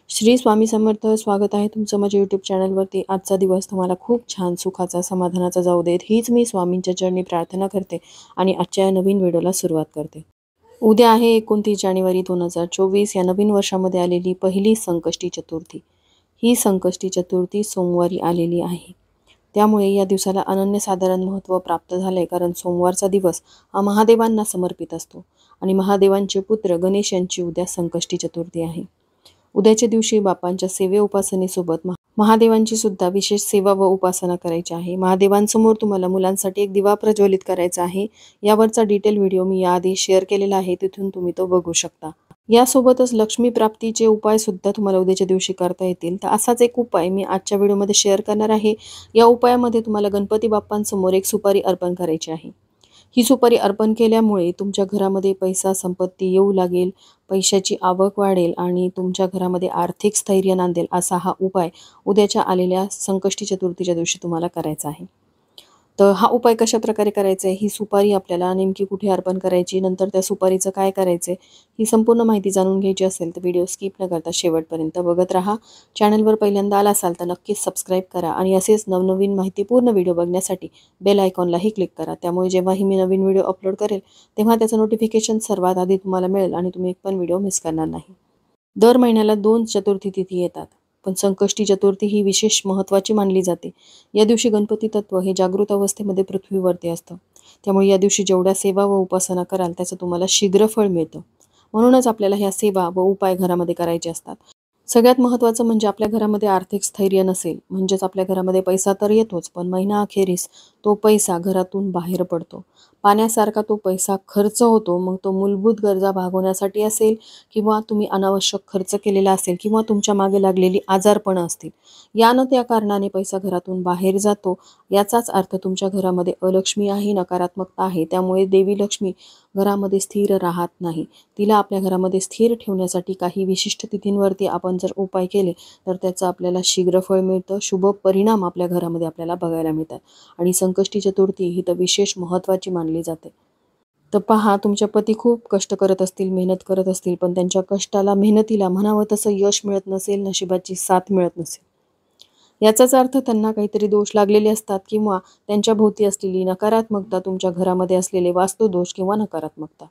श्री स्वामी समर्थ. स्वागत आहे तुमचं माझ्या यूट्यूब चॅनलवरती. आजचा दिवस तुम्हाला खूप छान सुखाचा समाधानाचा जाऊ देत हीच मी स्वामींच्या चरणी प्रार्थना करते आणि आजच्या या नवीन व्हिडिओला सुरुवात करते. उद्या आहे 29 जानेवारी 2024 या नवीन वर्षामध्ये आलेली पहिली संकष्टी चतुर्थी. ही संकष्टी चतुर्थी सोमवारी आलेली आहे. त्यामुळे या दिवसाला अनन्यसाधारण महत्त्व प्राप्त झाले, कारण सोमवारचा दिवस हा महादेवांना समर्पित असतो आणि महादेवांचे पुत्र गणेश यांची उद्या संकष्टी चतुर्थी आहे. उद्याच्या दिवशी बाप्पांच्या सेवे उपासनेसोबत महादेवांची सुद्धा विशेष सेवा व उपासना करायची आहे. महादेवांसमोर तुम्हाला मुलांसाठी एक दिवा प्रज्वलित करायचा आहे. यावरचा डिटेल व्हिडिओ मी याआधी शेअर केलेला आहे, तिथून तुम्ही तो बघू शकता. यासोबतच लक्ष्मी प्राप्तीचे उपाय सुद्धा तुम्हाला उद्याच्या दिवशी करता येतील. तर असाच एक उपाय मी आजच्या व्हिडिओमध्ये शेअर करणार आहे. या उपायामध्ये तुम्हाला गणपती बाप्पांसमोर एक सुपारी अर्पण करायची आहे. ही सुपारी अर्पण केल्यामुळे तुमच्या घरामध्ये पैसा संपत्ती येऊ लागेल, पैशाची आवक वाढेल आणि तुमच्या घरामध्ये आर्थिक स्थैर्य नांदेल. असा हा उपाय उद्याच्या आलेल्या संकष्टी चतुर्थीच्या दिवशी तुम्हाला करायचा आहे. तर हा उपाय कशा प्रकारे करायचा आहे, ही सुपारी आपल्याला नेमकी कुठे अर्पण करायची, नंतर त्या सुपारीचं काय करायचं आहे, ही संपूर्ण माहिती जाणून घ्यायची असेल तर व्हिडिओ स्किप न करता शेवटपर्यंत बघत राहा. चॅनलवर पहिल्यांदा आला असाल तर नक्कीच सबस्क्राईब करा आणि असेच नवनवीन माहितीपूर्ण व्हिडिओ बघण्यासाठी बेल आयकॉनलाही क्लिक करा. त्यामुळे जेव्हाही मी नवीन व्हिडिओ अपलोड करेल तेव्हा त्याचं नोटिफिकेशन सर्वात आधी तुम्हाला मिळेल आणि तुम्ही एक पण व्हिडिओ मिस करणार नाही. दर महिन्याला 2 चतुर्थी तिथी येतात, पण संकष्टी चतुर्थी ही विशेष महत्त्वाची मानली जाते. या दिवशी गणपती तत्व हे जागृत अवस्थेमध्ये पृथ्वीवरती असतं. त्यामुळे या दिवशी जेवढ्या सेवा व उपासना कराल त्याचं तुम्हाला शीघ्र फळ मिळतं. म्हणूनच आपल्याला ह्या सेवा व उपाय घरामध्ये करायचे असतात. सगळ्यात महत्त्वाचं म्हणजे आपल्या घरामध्ये आर्थिक स्थैर्य नसेल, म्हणजेच आपल्या घरामध्ये पैसा तर येतोच, पण महिना अखेरीस तो पैसा घरातून बाहेर पडतो. पाण्यासारखा तो पैसा खर्च होतो. मग तो मूलभूत गरजा भागवण्यासाठी असेल, किंवा तुम्ही अनावश्यक खर्च केलेला असेल, किंवा तुमच्या मागे लागलेली आजारपणं असतील. यानं त्या कारणाने पैसा घरातून बाहेर जातो. याचाच अर्थ तुमच्या घरामध्ये अलक्ष्मी आहे, नकारात्मकता आहे. त्यामुळे देवी लक्ष्मी घरामध्ये स्थिर राहत नाही. तिला आपल्या घरामध्ये स्थिर ठेवण्यासाठी काही विशिष्ट तिथींवरती आपण जर उपाय केले तर त्याचं आपल्याला शीघ्र फळ मिळतं. शुभ परिणाम आपल्या घरामध्ये आपल्याला बघायला मिळतात. आणि संकष्टी चतुर्थी ही तर विशेष महत्त्वाची मानली जाते. तर पहा, तुमच्या पती खूप कष्ट करत असतील, मेहनत करत असतील, पण त्यांच्या कष्टाला मेहनतीला म्हणावं तसं यश मिळत नसेल, नशिबाची साथ मिळत नसेल. याचाच अर्थ त्यांना काहीतरी दोष लागलेले असतात, किंवा त्यांच्या भोवती असलेली नकारात्मकता, तुमच्या घरामध्ये असलेले वास्तुदोष किंवा नकारात्मकता.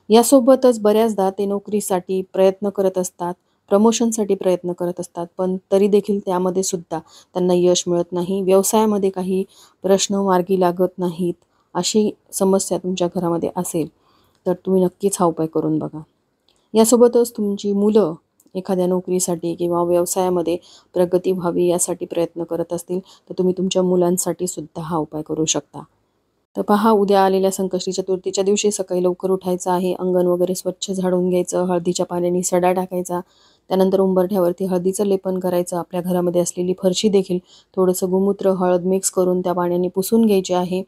यासोबतच बऱ्याचदा ते नोकरीसाठी प्रयत्न करत असतात, प्रमोशनसाठी प्रयत्न करत असतात, पण तरी देखील त्यामध्ये सुद्धा त्यांना यश मिळत नाही. व्यवसायामध्ये काही प्रश्न मार्गी लागत नाहीत. अशी समस्या तुमच्या घरामध्ये असेल तर तुम्ही नक्कीच हा उपाय करून बघा. यासोबतच तुमची मुलं एखाद्या नोकरीसाठी किंवा व्यवसायामध्ये प्रगती व्हावी यासाठी प्रयत्न करत असतील तर तुम्ही तुमच्या मुलांसाठी सुद्धा हा उपाय करू शकता. तर पहा, उद्या आलेल्या संकष्टी चतुर्थीच्या दिवशी सकाळी लवकर उठायचं आहे. अंगण वगैरे स्वच्छ झाडून घ्यायचं, हळदीच्या पाण्याने सडा टाकायचा, त्यानंतर उंबरठ्यावरती हळदीचं लेपन करायचं. आपल्या घरामध्ये असलेली फरशी देखील थोडंसं गोमूत्र हळद मिक्स करून त्या पाण्याने पुसून घ्यायची आहे.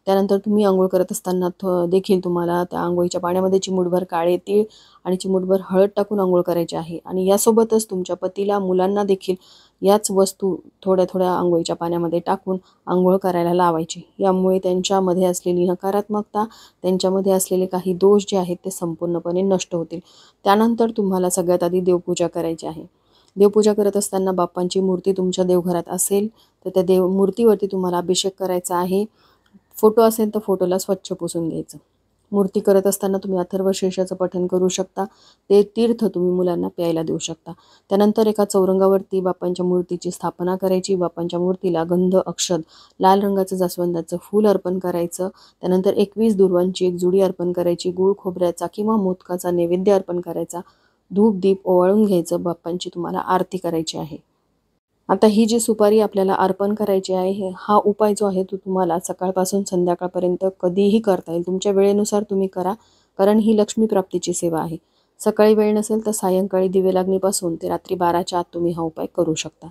त्यानंतर तुम्ही आंघोळ करत असताना देखील तुम्हाला त्या आंघोळीच्या पाण्यामध्ये चिमूटभर काळे तीळ आणि चिमूटभर हळद टाकून आंघोळ करायची आहे. आणि यासोबतच तुमच्या पतीला, मुलांना देखील याच वस्तू थोड्या थोड्या आंघोळीच्या पाण्यामध्ये टाकून आंघोळ करायला लावायची. यामुळे त्यांच्यामध्ये असलेली नकारात्मकता, त्यांच्यामध्ये असलेले काही दोष जे आहेत ते संपूर्णपणे नष्ट होतील. त्यानंतर तुम्हाला सगळ्यात आधी देवपूजा करायची आहे. देवपूजा करत असताना बाप्पांची मूर्ती तुमच्या देवघरात असेल तर त्या मूर्तीवरती तुम्हाला अभिषेक करायचा आहे. फोटो असेल तर फोटोला स्वच्छ पुसून घ्यायचं. मूर्ती करत असताना तुम्ही अथर्वशीर्षाचं पठण करू शकता. ते तीर्थ तुम्ही मुलांना प्यायला देऊ शकता. त्यानंतर एका चौरंगावरती बाप्पांच्या मूर्तीची स्थापना करायची. बाप्पांच्या मूर्तीला गंध, अक्षत, लाल रंगाचं जास्वंदाचं फूल अर्पण करायचं. त्यानंतर 21 दुर्वांची एक जुडी अर्पण करायची. गूळ खोबऱ्याचा किंवा मोदकाचा नैवेद्य अर्पण करायचा. धूप दीप ओवाळून घ्यायचं. बाप्पांची तुम्हाला आरती करायची आहे. आता ही जी सुपारी आपल्याला अर्पण करायची आहे, हा उपाय जो आहे तो तुम्हाला सकाळपासून संध्याकाळपर्यंत कधीही करता येईल. तुमच्या वेळेनुसार तुम्ही करा, कारण ही लक्ष्मी प्राप्तीची सेवा आहे. सकाळी वेळ नसेल तर सायंकाळी दिवे लागणीपासून ते रात्री 12च्या आत तुम्ही हा उपाय करू शकता.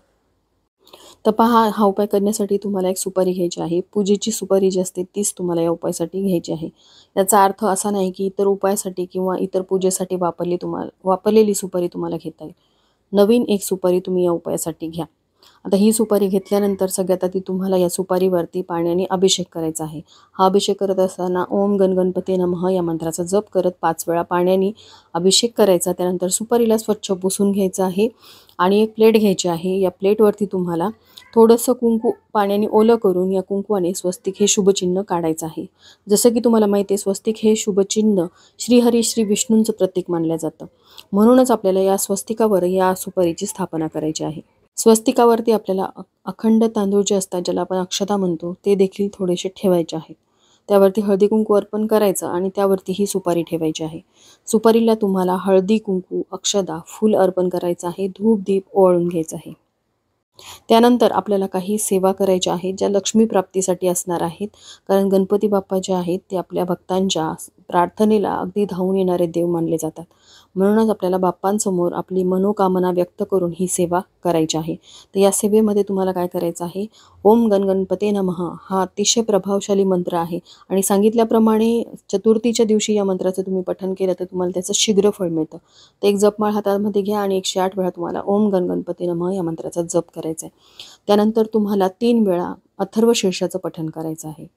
तर पहा, हा उपाय करण्यासाठी तुम्हाला एक सुपारी घ्यायची आहे. पूजेची सुपारी जी असते तीच तुम्हाला या उपायासाठी घ्यायची आहे. याचा अर्थ असा नाही की इतर उपायासाठी किंवा इतर पूजेसाठी वापरलेली सुपारी तुम्हाला घेता येईल. नवीन एक सुपारी तुम्ही या उपायासाठी घ्या. आता ही सुपारी घेतल्यानंतर सगळ्यात आधी तुम्हाला या सुपारीवरती पाण्याने अभिषेक करायचा आहे. हा अभिषेक करत असताना ओम गण गणपते नमः या मंत्राचा जप करत 5 वेळा पाण्याने अभिषेक करायचा. त्यानंतर सुपारीला स्वच्छ पुसून घ्यायचं आहे आणि एक प्लेट घ्यायची आहे. या प्लेटवरती तुम्हाला थोडंसं कुंकू पाण्याने ओलं करून या कुंकवाने स्वस्तिक हे शुभचिन्ह काढायचं आहे. जसं की तुम्हाला माहिती आहे, स्वस्तिक हे शुभचिन्ह श्रीहरी श्री विष्णूंचं प्रतीक मानलं जातं. म्हणूनच आपल्याला या स्वस्तिकावर या सुपारीची स्थापना करायची आहे. स्वस्तिकावरती आपल्याला अखंड तांदूळ जे असतात, ज्याला आपण अक्षता म्हणतो, ते देखील थोडेसे ठेवायचे आहेत. त्यावरती हळदी कुंकू अर्पण करायचं आणि त्यावरती ही सुपारी ठेवायची आहे. सुपारीला तुम्हाला हळदी कुंकू, अक्षता, फूल अर्पण करायचं आहे. धूप दीप ओवाळून घ्यायचं आहे. त्यानंतर आपल्याला काही सेवा करायच्या आहेत, ज्या लक्ष्मी प्राप्तीसाठी असणार आहेत. कारण गणपती बाप्पा जे आहेत ते आपल्या भक्तांच्या प्रार्थनेला अगदी धावून येणारे देव मानले जातात. म्हणूनच आपल्याला बाप्पांसमोर आपली मनोकामना व्यक्त करून ही सेवा करायची आहे. तर या सेवेमध्ये तुम्हाला काय करायचं आहे, ओम गण गणपते नमः हा अतिशय प्रभावशाली मंत्र आहे आणि सांगितल्याप्रमाणे चतुर्थीच्या दिवशी या मंत्राचं तुम्ही पठण केलं तर तुम्हाला त्याचं शीघ्र फळ मिळतं. तर एक जपमाळ हातामध्ये घ्या आणि 108 वेळा तुम्हाला ओम गण गणपते नमः या मंत्राचा जप करायचा आहे. त्यानंतर तुम्हाला 3 वेळा अथर्वशीर्षाचं पठण करायचं आहे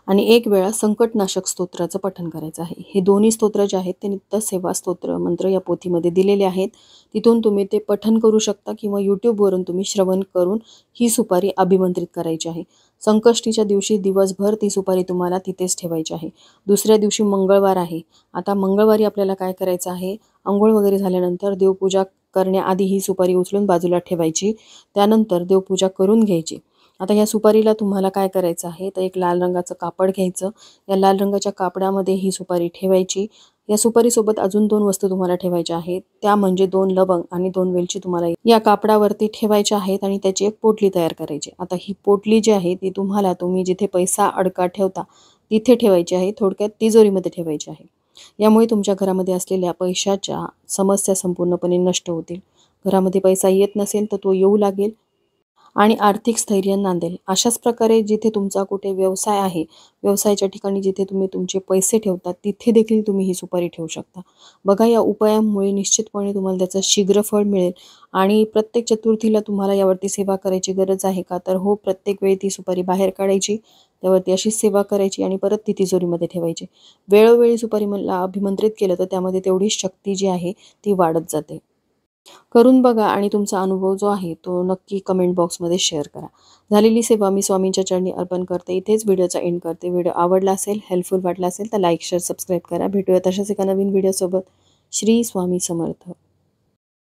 आणि 1 वेळा संकटनाशक स्तोत्राचं पठण करायचं आहे. हे दोन्ही स्तोत्र जे आहेत ते नित्य सेवा स्तोत्र मंत्र या पोथीमध्ये दिलेले आहेत. तिथून तुम्ही ते पठण करू शकता किंवा यूट्यूबवरून तुम्ही श्रवण करून ही सुपारी अभिमंत्रित करायची आहे. संकष्टीच्या दिवशी दिवसभर ती सुपारी तुम्हाला तिथेच ठेवायची आहे. दुसऱ्या दिवशी मंगळवार आहे. आता मंगळवारी आपल्याला काय करायचं आहे, अंघोळ वगैरे झाल्यानंतर देवपूजा करण्याआधी ही सुपारी उचलून बाजूला ठेवायची. त्यानंतर देवपूजा करून घ्यायची. आता या सुपारीला तुम्हाला काय करायचं आहे, तर एक लाल रंगाचं कापड घ्यायचं. या लाल रंगाच्या कापडामध्ये ही सुपारी ठेवायची. या सुपारीसोबत अजून 2 वस्तू तुम्हाला ठेवायच्या आहेत. त्या म्हणजे 2 लवंग आणि 2 वेलची तुम्हाला या कापडावरती ठेवायच्या आहेत आणि त्याची एक पोटली तयार करायची. आता ही पोटली जी आहे ती तुम्ही जिथे पैसा अडका ठेवता तिथे ठेवायची आहे. थोडक्यात तिजोरीमध्ये ठेवायची आहे. यामुळे तुमच्या घरामध्ये असलेल्या पैशाच्या समस्या संपूर्णपणे नष्ट होतील. घरामध्ये पैसा येत नसेल तर तो येऊ लागेल आणि आर्थिक स्थैर्य नांदेल. अशाच प्रकारे जिथे तुमचा कुठे व्यवसाय आहे, व्यवसायाच्या ठिकाणी जिथे तुम्ही तुमचे पैसे ठेवता तिथे देखील तुम्ही ही सुपारी ठेवू शकता. बघा, या उपायामुळे निश्चितपणे तुम्हाला त्याचं शीघ्र फळ मिळेल. आणि प्रत्येक चतुर्थीला तुम्हाला यावरती सेवा करायची गरज आहे का, तर हो, प्रत्येक वेळी ती सुपारी बाहेर काढायची, त्यावरती अशीच सेवा करायची आणि परत ती तिजोरीमध्ये ठेवायची. वेळोवेळी सुपारी मला अभिमंत्रित केलं तर त्यामध्ये तेवढी शक्ती जी आहे ती वाढत जाते. करून बघा आणि तुमचा अनुभव जो आहे तो नक्की कमेंट बॉक्समध्ये शेअर करा. झालेली सेवा मी स्वामींच्या चरणी अर्पण करते. इथेच व्हिडिओचा एंड करते. व्हिडिओ आवडला असेल, हेल्पफुल वाटला असेल तर लाईक, शेअर, सबस्क्राईब करा. भेटूया तशाच एका नवीन व्हिडिओसोबत. श्री स्वामी समर्थ.